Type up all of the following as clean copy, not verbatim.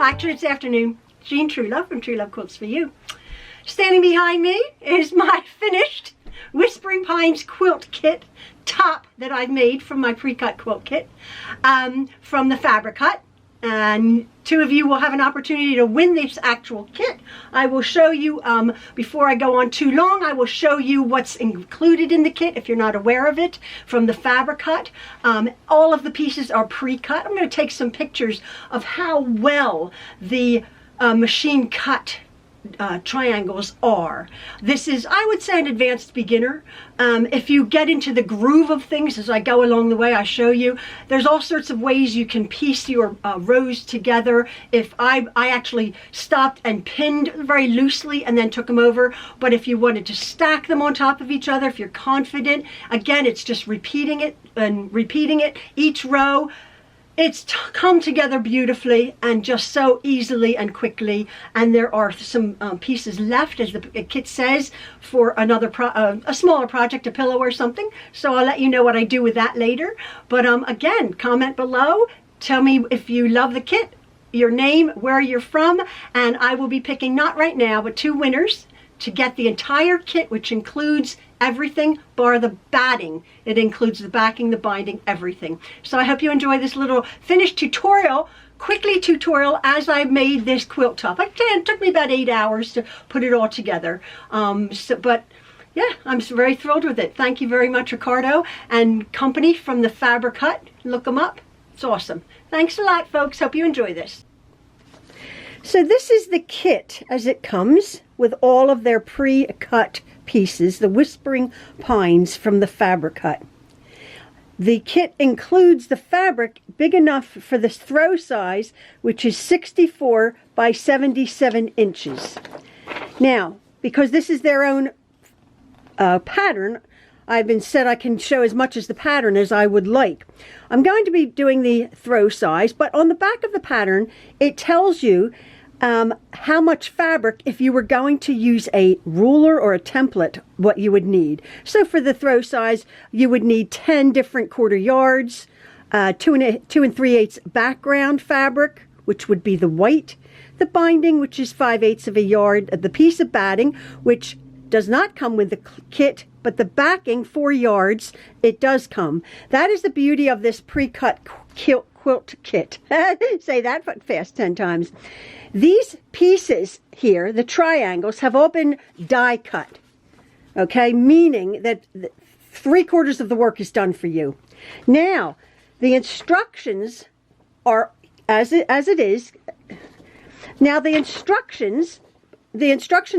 Actually, it's afternoon. Jean Truelove from Truelove Quilts for You. Standing behind me is my finished Whispering Pines quilt kit top that I've made from my pre-cut quilt kit from the Fabric Hut. And two of you will have an opportunity to win this actual kit. I will show you, before I go on too long, I will show you what's included in the kit if you're not aware of it from the Fabric Hut. All of the pieces are pre-cut. I'm going to take some pictures of how well the machine cut triangles are. This is, I would say, an advanced beginner. If you get into the groove of things as I go along the way, I show you, there's all sorts of ways you can piece your rows together. If I actually stopped and pinned very loosely and then took them over, but if you wanted to stack them on top of each other, if you're confident, again, it's just repeating it and repeating it each row. It's come together beautifully and just so easily and quickly, and there are some pieces left, as the kit says, for another a smaller project, a pillow or something. So I'll let you know what I do with that later. But again, comment below, tell me if you love the kit, your name, where you're from, and I will be picking, not right now, but two winners to get the entire kit, which includes everything bar the batting. It includes the backing, the binding, everything. So I hope you enjoy this little finished tutorial, quickly tutorial, as I made this quilt top. It took me about 8 hours to put it all together. But yeah, I'm very thrilled with it. Thank you very much, Ricardo and company from the Fabric Hut. Look them up. It's awesome. Thanks a lot, folks. Hope you enjoy this. So this is the kit as it comes with all of their pre-cut pieces, the Whispering Pines from the Fabric Hut. The kit includes the fabric big enough for this throw size, which is 64 by 77 inches. Now, because this is their own pattern, I've been said I can show as much as the pattern as I would like. I'm going to be doing the throw size, but on the back of the pattern, it tells you how much fabric, if you were going to use a ruler or a template, what you would need. So for the throw size, you would need 10 different quarter yards, 2 3/8 background fabric, which would be the white, the binding, which is 5/8 of a yard, the piece of batting, which does not come with the kit, but the backing, 4 yards, it does come. That is the beauty of this pre-cut quilt kit. Say that fast 10 times. These pieces here, the triangles, have all been die cut. Okay, meaning that 3/4 of the work is done for you. Now, the instructions are as it is. Now the instructions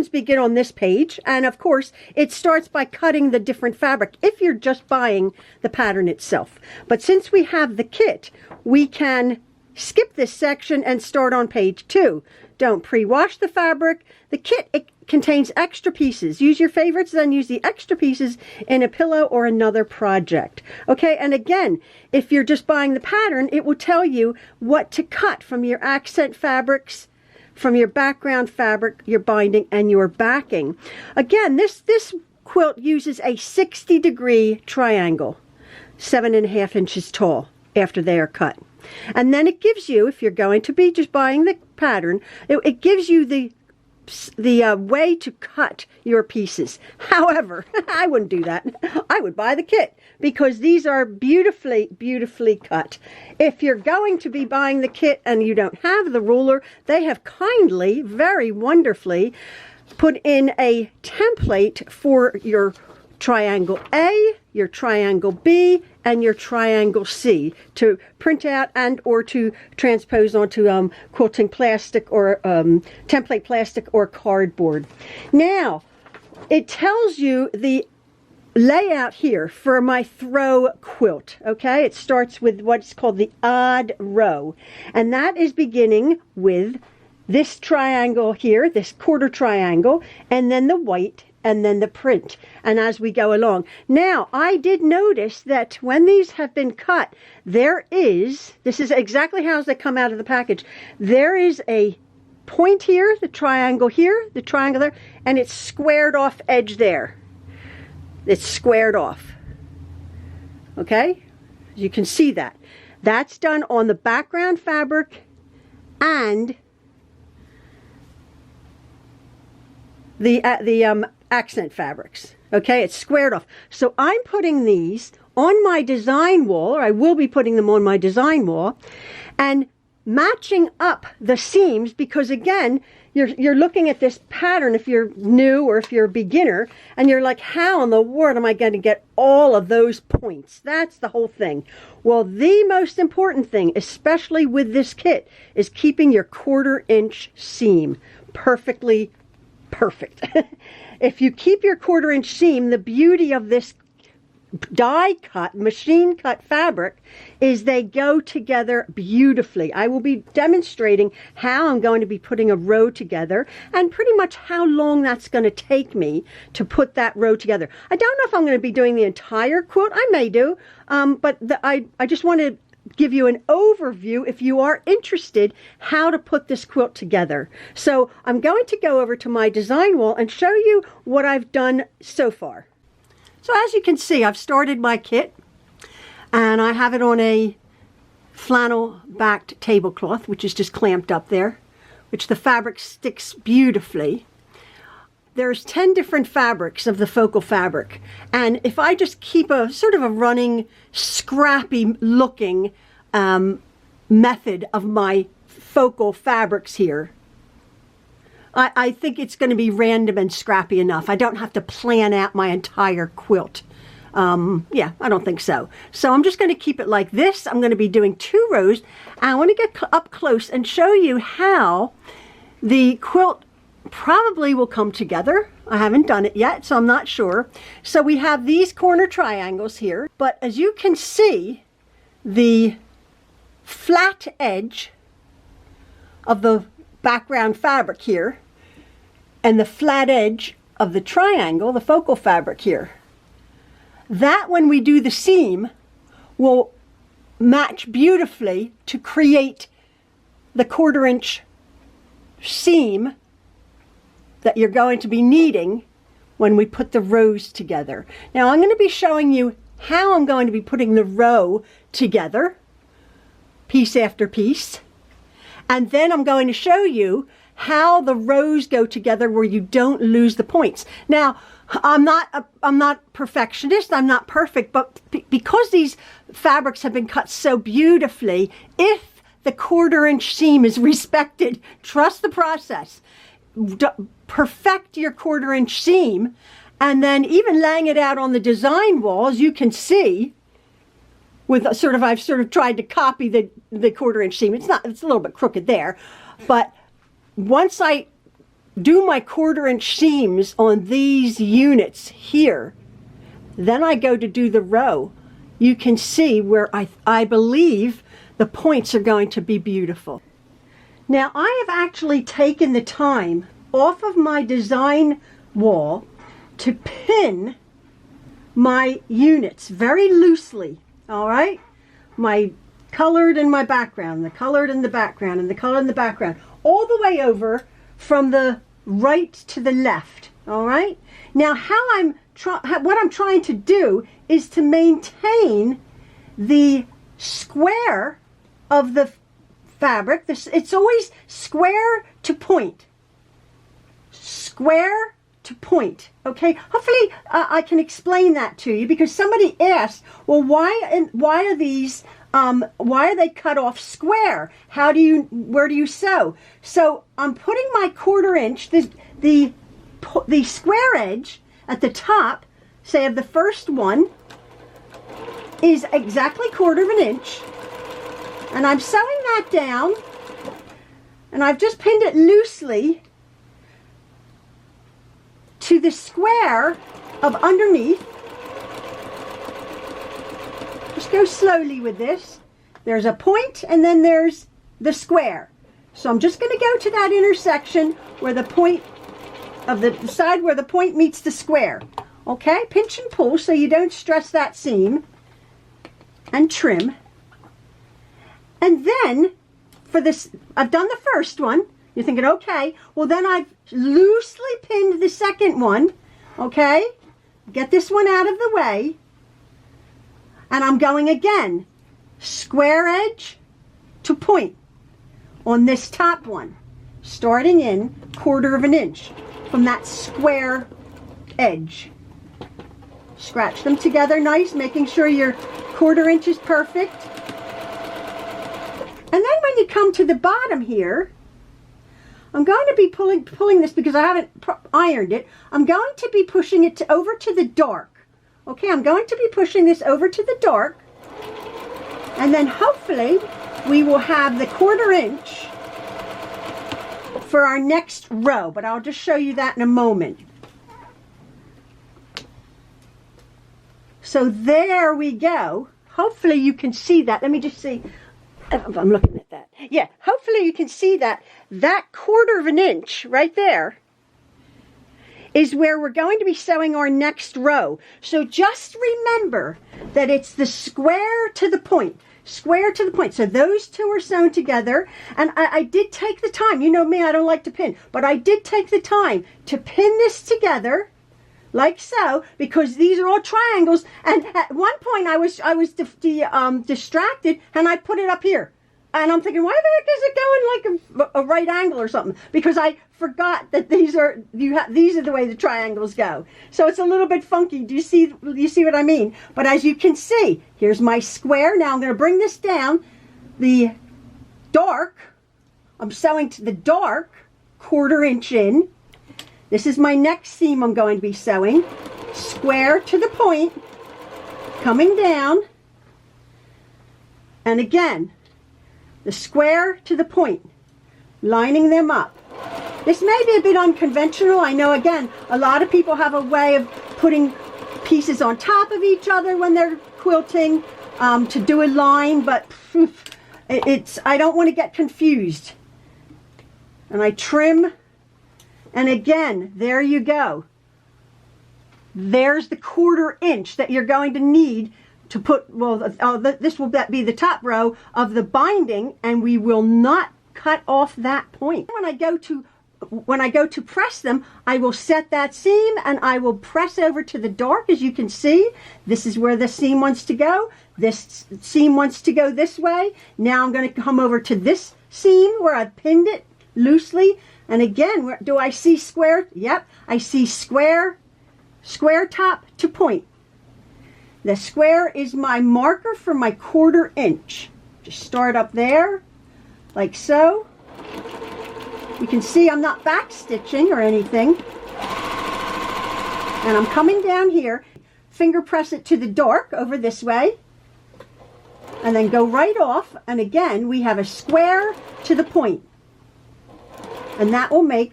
begin on this page, and of course it starts by cutting the different fabric if you're just buying the pattern itself. But since we have the kit, we can skip this section and start on page 2. Don't pre-wash the fabric. The kit, it contains extra pieces. Use your favorites, then use the extra pieces in a pillow or another project. Okay, and again, if you're just buying the pattern, it will tell you what to cut from your accent fabrics, from your background fabric, your binding, and your backing. Again, this quilt uses a 60-degree triangle, 7.5 inches tall after they are cut. And then it gives you, if you're going to be just buying the pattern, it gives you the way to cut your pieces. However, I wouldn't do that. I would buy the kit because these are beautifully, beautifully cut. If you're going to be buying the kit and you don't have the ruler, they have kindly, very wonderfully put in a template for your triangle A, your triangle B, and your triangle C to print out and or to transpose onto quilting plastic or template plastic or cardboard. Now, it tells you the layout here for my throw quilt. Okay, it starts with what's called the odd row, and that is beginning with this triangle here, this quarter triangle, and then the white, and then the print, and as we go along. Now, I did notice that when these have been cut, this is exactly how they come out of the package. There is a point here, the triangle there, and it's squared off edge there. It's squared off. Okay? You can see that. That's done on the background fabric and the accent fabrics. Okay, it's squared off. So I'm putting these on my design wall, or I will be putting them on my design wall, and matching up the seams, because again, you're looking at this pattern if you're new or if you're a beginner, and you're like, how in the world am I going to get all of those points? That's the whole thing. Well, the most important thing, especially with this kit, is keeping your 1/4 inch seam perfectly perfect. If you keep your 1/4 inch seam, the beauty of this die cut, machine cut fabric is they go together beautifully. I will be demonstrating how I'm going to be putting a row together and pretty much how long that's going to take me to put that row together. I don't know if I'm going to be doing the entire quilt. I may do, but I just want to give you an overview if you are interested how to put this quilt together. So I'm going to go over to my design wall and show you what I've done so far. So as you can see, I've started my kit and I have it on a flannel backed tablecloth, which is just clamped up there, which the fabric sticks beautifully. There's 10 different fabrics of the focal fabric, and if I just keep a sort of a running, scrappy looking method of my focal fabrics here, I think it's going to be random and scrappy enough. I don't have to plan out my entire quilt. Yeah, I don't think so. So I'm just going to keep it like this. I'm going to be doing 2 rows. And I want to get up close and show you how the quilt probably will come together. I haven't done it yet, so I'm not sure. So we have these corner triangles here, but as you can see, the flat edge of the background fabric here and the flat edge of the triangle, the focal fabric here, that when we do the seam will match beautifully to create the 1/4 inch seam that you're going to be needing when we put the rows together. Now I'm going to be showing you how I'm going to be putting the row together, piece after piece, and then I'm going to show you how the rows go together where you don't lose the points. Now, I'm not perfectionist, I'm not perfect, but because these fabrics have been cut so beautifully, if the 1/4 inch seam is respected, trust the process. Perfect your 1/4 inch seam, and then even laying it out on the design wall, as you can see, with I've sort of tried to copy the 1/4 inch seam. It's a little bit crooked there, but once I do my 1/4 inch seams on these units here, then I go to do the row. You can see where I believe the points are going to be beautiful. Now I have actually taken the time off of my design wall to pin my units very loosely, all right? My colored and my background, the colored and the background, and the colored and the background, all the way over from the right to the left, all right? Now what I'm trying to do is to maintain the square of the fabric. It's always square to point. Square to point, okay? Hopefully I can explain that to you, because somebody asked, well, why are these why are they cut off square? Where do you sew? So I'm putting my 1/4 inch, the square edge at the top, say of the first one, is exactly 1/4 inch, and I'm sewing that down, and I've just pinned it loosely to the square of underneath. Just go slowly with this. There's a point and then there's the square. So I'm just going to go to that intersection where the point of the side where the point meets the square. Okay, pinch and pull so you don't stress that seam, and trim. And then for this, I've done the first one. You're thinking, okay, well then I've loosely pinned the second one. Okay, get this one out of the way. And I'm going again, square edge to point on this top one, starting in 1/4 of an inch from that square edge. Scratch them together nice, making sure your 1/4 inch is perfect. And then when you come to the bottom here, I'm going to be pulling this because I haven't ironed it. I'm going to be pushing it over to the dark. Okay, I'm going to be pushing this over to the dark. And then hopefully we will have the 1/4 inch for our next row. But I'll just show you that in a moment. So there we go. Hopefully you can see that. Let me just see. I'm looking at that. Yeah, hopefully you can see that. That 1/4 of an inch right there is where we're going to be sewing our next row. So just remember that it's the square to the point. Square to the point. So those two are sewn together. And I did take the time. You know me, I don't like to pin. But I did take the time to pin this together like so, because these are all triangles. And at one point I was distracted, and I put it up here. And I'm thinking, why the heck is it going like a right angle or something? Because I forgot that these are the way the triangles go. So it's a little bit funky. Do you see what I mean? But as you can see, here's my square. Now I'm going to bring this down. The dark, I'm sewing to the dark 1/4 inch in. This is my next seam I'm going to be sewing. Square to the point, coming down. And again, the square to the point, lining them up. This may be a bit unconventional. I know, again, a lot of people have a way of putting pieces on top of each other when they're quilting to do a line, but I don't want to get confused. And I trim. And again, there you go. There's the 1/4 inch that you're going to need to put, well, this will be the top row of the binding, and we will not cut off that point. When I go to press them, I will set that seam and I will press over to the dark. As you can see, this is where the seam wants to go. This seam wants to go this way. Now I'm going to come over to this seam where I pinned it loosely. And again, do I see square? Yep, I see square top to point. The square is my marker for my 1/4 inch. Just start up there, like so. You can see I'm not back stitching or anything. And I'm coming down here, finger press it to the dark over this way, and then go right off. And again, we have a square to the point. And that will make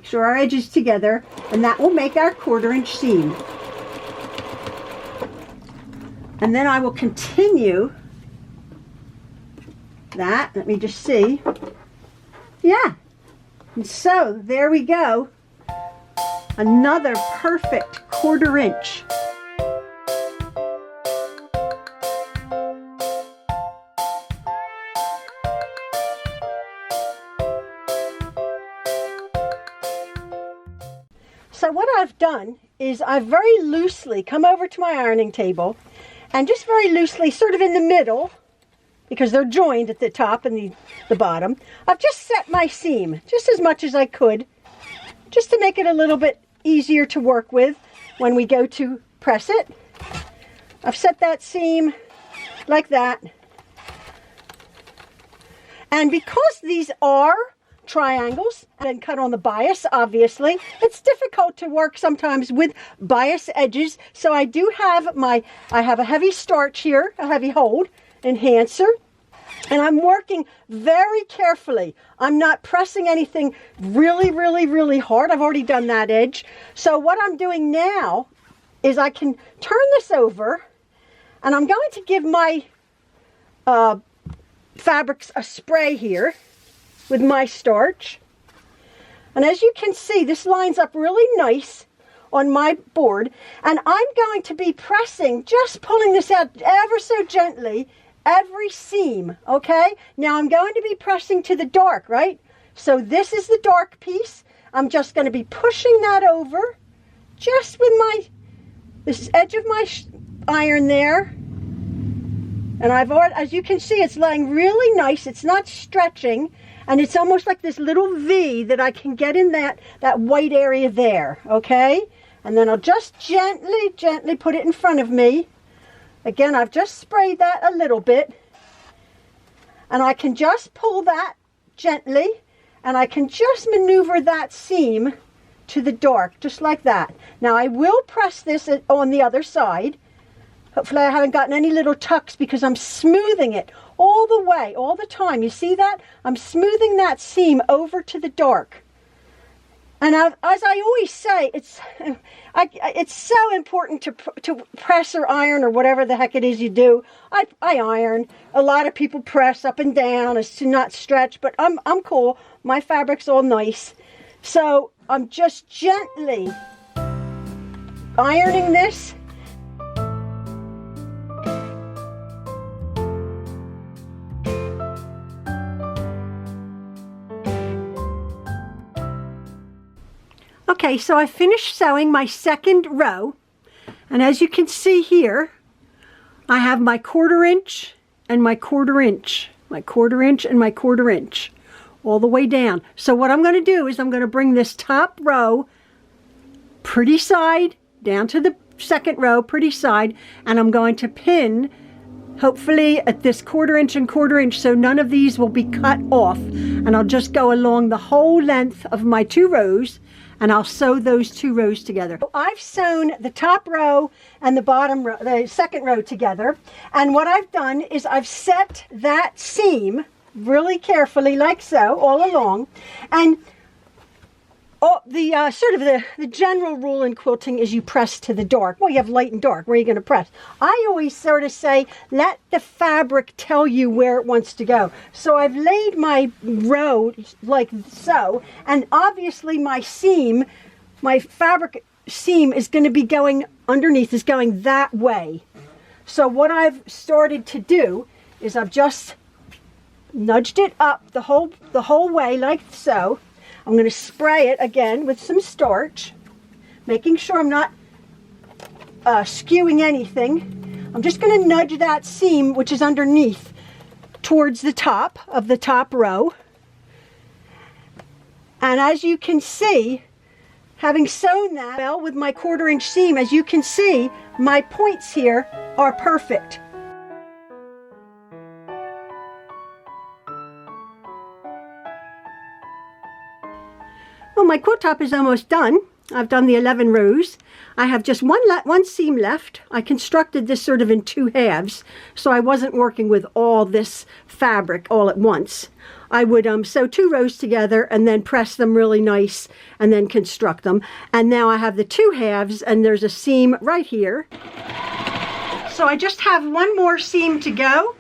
sure our edges together, and that will make our 1/4 inch seam. And then I will continue that. Let me just see. Yeah. And so there we go. Another perfect 1/4 inch. So what I've done is I've very loosely come over to my ironing table and just very loosely, sort of in the middle, because they're joined at the top and the bottom, I've just set my seam just as much as I could, just to make it a little bit easier to work with when we go to press it. I've set that seam like that. And because these are triangles and cut on the bias, obviously it's difficult to work sometimes with bias edges, so I do have I have a heavy starch here, a heavy hold enhancer, And I'm working very carefully. I'm not pressing anything really hard. I've already done that edge. So what I'm doing now is I can turn this over, and I'm going to give my fabrics a spray here with my starch. And as you can see, this lines up really nice on my board. And I'm going to be pressing, just pulling this out ever so gently, every seam, okay? Now I'm going to be pressing to the dark, right? So this is the dark piece. I'm just going to be pushing that over just with this edge of my iron there. And I've already, as you can see, it's laying really nice. It's not stretching, and it's almost like this little V that I can get in that white area there, okay? And then I'll just gently put it in front of me. Again, I've just sprayed that a little bit, and I can just pull that gently, and I can just maneuver that seam to the dark, just like that. Now I will press this on the other side. Hopefully I haven't gotten any little tucks, because I'm smoothing it all the way, all the time. You see that? I'm smoothing that seam over to the dark. And as I always say, it's so important to press or iron or whatever the heck it is you do. I iron. A lot of people press up and down as to not stretch, but I'm cool. My fabric's all nice. So I'm just gently ironing this. Okay, so I finished sewing my second row, and as you can see here, I have my 1/4 inch and my 1/4 inch, my 1/4 inch and my 1/4 inch, all the way down. So what I'm going to do is I'm going to bring this top row pretty side down to the second row pretty side, and I'm going to pin, hopefully at this 1/4 inch and 1/4 inch, so none of these will be cut off, and I'll just go along the whole length of my 2 rows, and I'll sew those 2 rows together. I've sewn the top row and the bottom row, the second row together, and what I've done is I've set that seam really carefully, like so, all along. And the general rule in quilting is you press to the dark. Well, you have light and dark. Where are you going to press? I always sort of say, let the fabric tell you where it wants to go. So I've laid my row like so, and obviously my seam, my fabric seam is going to be going underneath, is going that way. So what I've started to do is I've just nudged it up the whole way like so. I'm going to spray it again with some starch, making sure I'm not skewing anything. I'm just going to nudge that seam, which is underneath, towards the top of the top row. And as you can see, having sewn that well with my 1/4 inch seam, as you can see, my points here are perfect. Well, my quilt top is almost done. I've done the 11 rows. I have just one seam left. I constructed this sort of in 2 halves, so I wasn't working with all this fabric all at once. I would sew 2 rows together and then press them really nice and then construct them. And now I have the 2 halves, and there's a seam right here. So I just have one more seam to go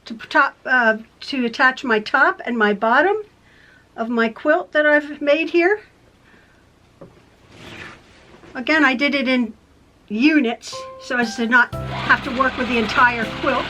to attach my top and my bottom of my quilt that I've made here. Again, I did it in units so as to not have to work with the entire quilt.